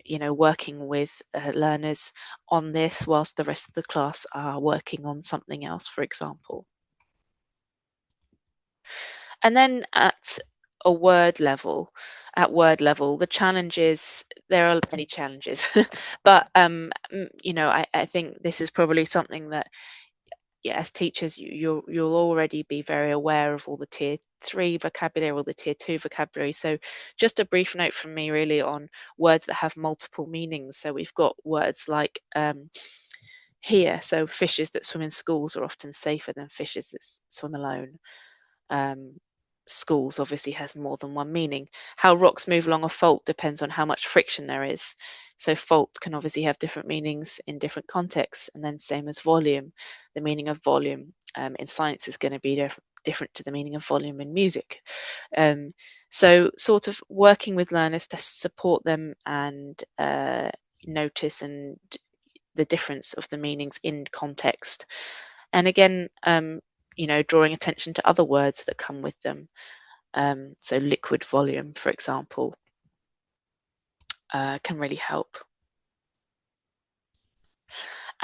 working with learners on this whilst the rest of the class are working on something else, for example. And then at word level, the challenges, there are many challenges, but I think this is probably something that, as teachers, you'll already be very aware of all the tier 3 vocabulary or the tier 2 vocabulary. So just a brief note from me really on words that have multiple meanings. So we've got words like here, so fishes that swim in schools are often safer than fishes that swim alone. Schools obviously has more than one meaning. How rocks move along a fault depends on how much friction there is. So fault can obviously have different meanings in different contexts, and then same as volume. The meaning of volume in science is going to be different to the meaning of volume in music. So sort of working with learners to support them and notice and the difference of the meanings in context. And again, drawing attention to other words that come with them. So liquid volume, for example, can really help.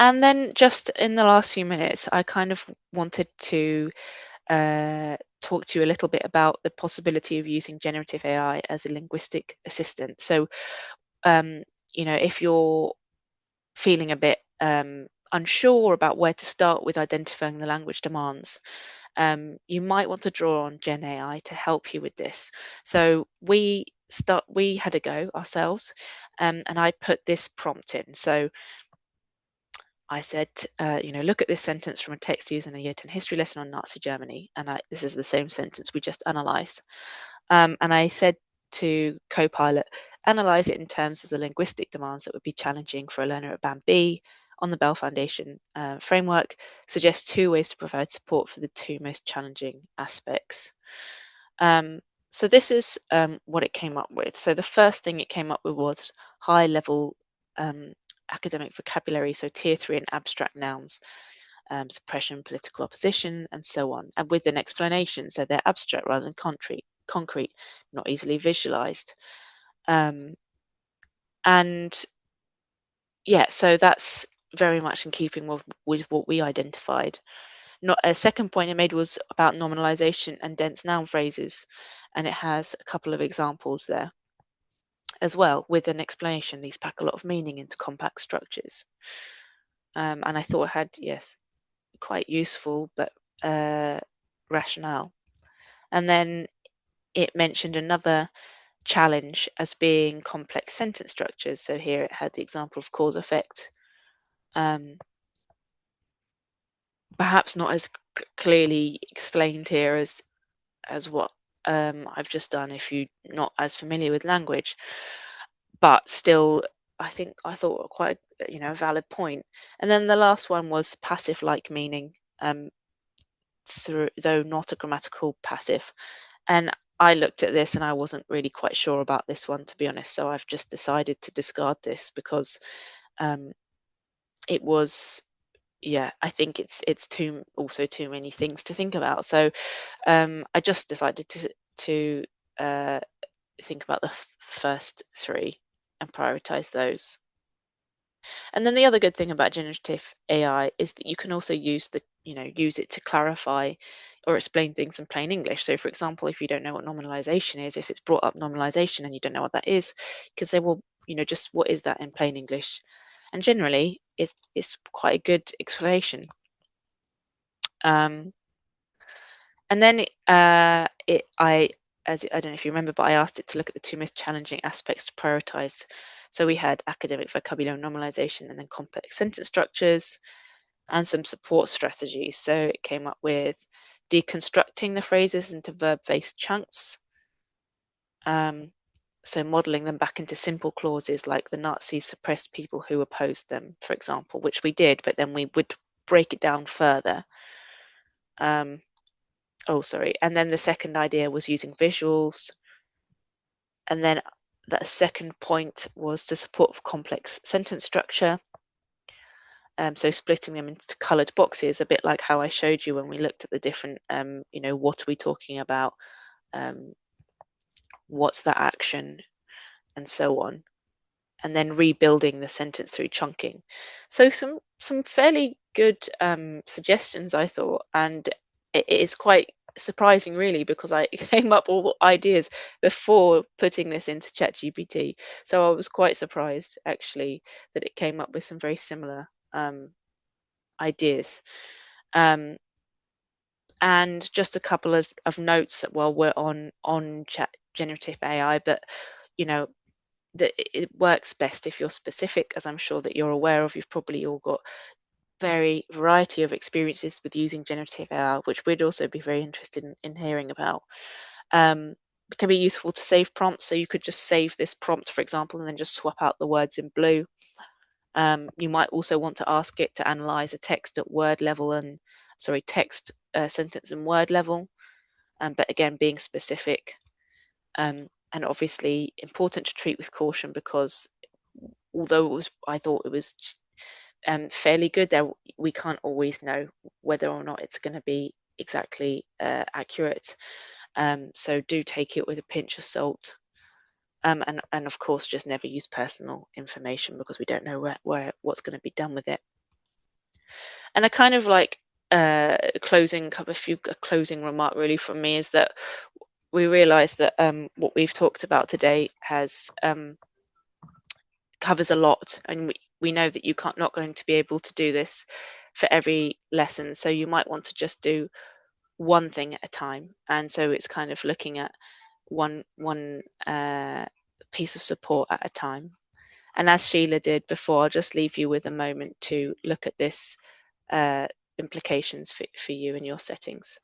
And then just in the last few minutes, I kind of wanted to talk to you a little bit about the possibility of using generative AI as a linguistic assistant. So, if you're feeling a bit unsure about where to start with identifying the language demands, you might want to draw on Gen AI to help you with this. So we had a go ourselves, and I put this prompt in. So I said, look at this sentence from a text used in a Year 10 history lesson on Nazi Germany. And this is the same sentence we just analysed. And I said to Copilot, analyse it in terms of the linguistic demands that would be challenging for a learner at Band B on the Bell Foundation framework. Suggest 2 ways to provide support for the 2 most challenging aspects. So this is what it came up with. So the first thing it came up with was high-level academic vocabulary, so tier 3 and abstract nouns, suppression, political opposition, and so on, and with an explanation, so they're abstract rather than concrete, not easily visualized. And yeah, so that's very much in keeping with what we identified. Not a second point I made was about nominalization and dense noun phrases, and it has a couple of examples there as well with an explanation. These pack a lot of meaning into compact structures. And I thought it had, yes, quite useful but rationale. And then it mentioned another challenge as being complex sentence structures. So here it had the example of cause effect. Perhaps not as clearly explained here as what I've just done if you're not as familiar with language, but still I thought quite a valid point. And then the last one was passive like meaning, though not a grammatical passive. And I looked at this and I wasn't really quite sure about this one, to be honest, so I've just decided to discard this because it was, yeah, I think it's too many things to think about. So I just decided to think about the first 3 and prioritize those. And then the other good thing about generative AI is that you can also use it to clarify or explain things in plain English. So for example, if you don't know what nominalization is, if it's brought up nominalization and you don't know what that is, you can say, well, just what is that in plain English? And generally it's quite a good explanation. And then I don't know if you remember, but I asked it to look at the 2 most challenging aspects to prioritize. So we had academic vocabulary normalization and then complex sentence structures and some support strategies. So it came up with deconstructing the phrases into verb-based chunks. So modeling them back into simple clauses like the Nazis suppressed people who opposed them, for example, which we did, but then we would break it down further. And then the second idea was using visuals. And then the second point was to support complex sentence structure. So splitting them into coloured boxes, a bit like how I showed you when we looked at the different, what are we talking about? What's that action? And so on. And then rebuilding the sentence through chunking. So some fairly good suggestions, I thought, and it is quite surprising really because I came up all ideas before putting this into ChatGPT. So I was quite surprised actually that it came up with some very similar ideas. And just a couple of notes while we're on generative AI, but that it works best if you're specific, as I'm sure that you're aware of. You've probably all got variety of experiences with using generative AI, which we'd also be very interested in hearing about. It can be useful to save prompts, so you could just save this prompt, for example, and then just swap out the words in blue. You might also want to ask it to analyze a text at word level text sentence and word level, but again, being specific, and obviously important to treat with caution, because although I thought it was fairly good, we can't always know whether or not it's going to be exactly accurate. So do take it with a pinch of salt. And of course, just never use personal information, because we don't know what's going to be done with it. And a kind of like closing remark really from me is that we realise that what we've talked about today has covers a lot, and we know that you not going to be able to do this for every lesson, so you might want to just do one thing at a time. And so it's kind of looking at one piece of support at a time. And as Sheila did before, I'll just leave you with a moment to look at this implications for you and your settings.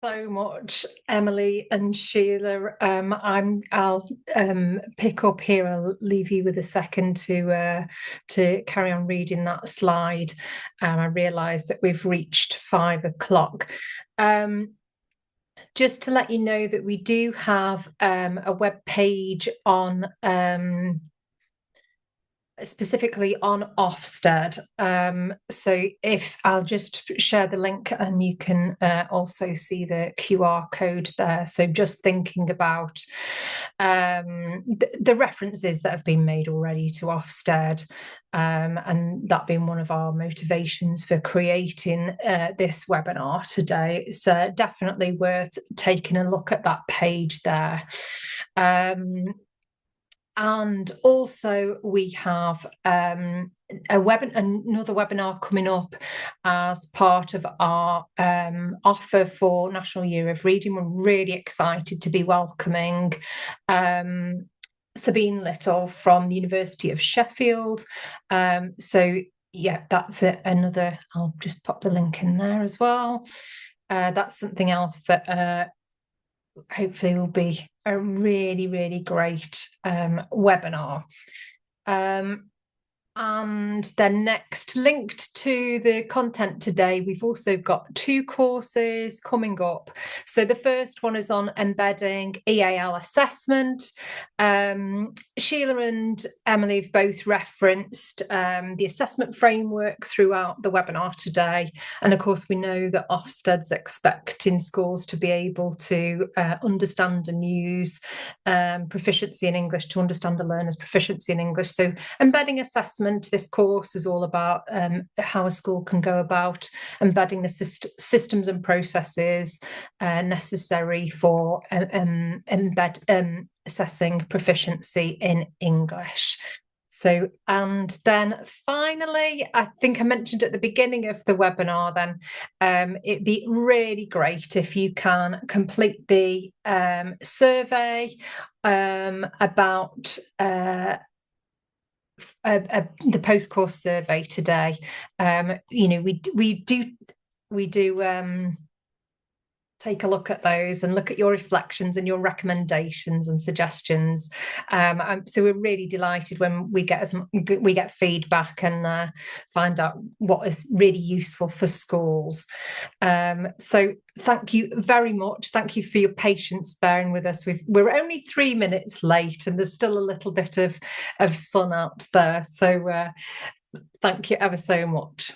So much, Emily and Sheila. I'll pick up here. I'll leave you with a second to carry on reading that slide. I realise that we've reached 5 o'clock. Just to let you know that we do have a web page on specifically on Ofsted. So if I'll just share the link, and you can also see the QR code there. So just thinking about the references that have been made already to Ofsted, and that being one of our motivations for creating this webinar today. It's definitely worth taking a look at that page there. And also we have another webinar coming up as part of our offer for National Year of Reading. We're really excited to be welcoming Sabine Little from the University of Sheffield. So yeah, that's another, I'll just pop the link in there as well. That's something else that hopefully will be a really, really great webinar. And then next, linked to the content today, we've also got 2 courses coming up. So the first one is on embedding EAL assessment. Sheila and Emily have both referenced the assessment framework throughout the webinar today. And of course, we know that Ofsted's expecting schools to be able to understand and use proficiency in English, to understand a learner's proficiency in English. So embedding assessment, this course is all about how a school can go about embedding the systems and processes necessary for assessing proficiency in English. So, and then finally, I think I mentioned at the beginning of the webinar then, it'd be really great if you can complete the survey about the post-course survey today. You know, we do take a look at those and look at your reflections and your recommendations and suggestions. So we're really delighted when we get feedback and find out what is really useful for schools. So thank you very much. Thank you for your patience bearing with us. We're only 3 minutes late, and there's still a little bit of sun out there. So thank you ever so much.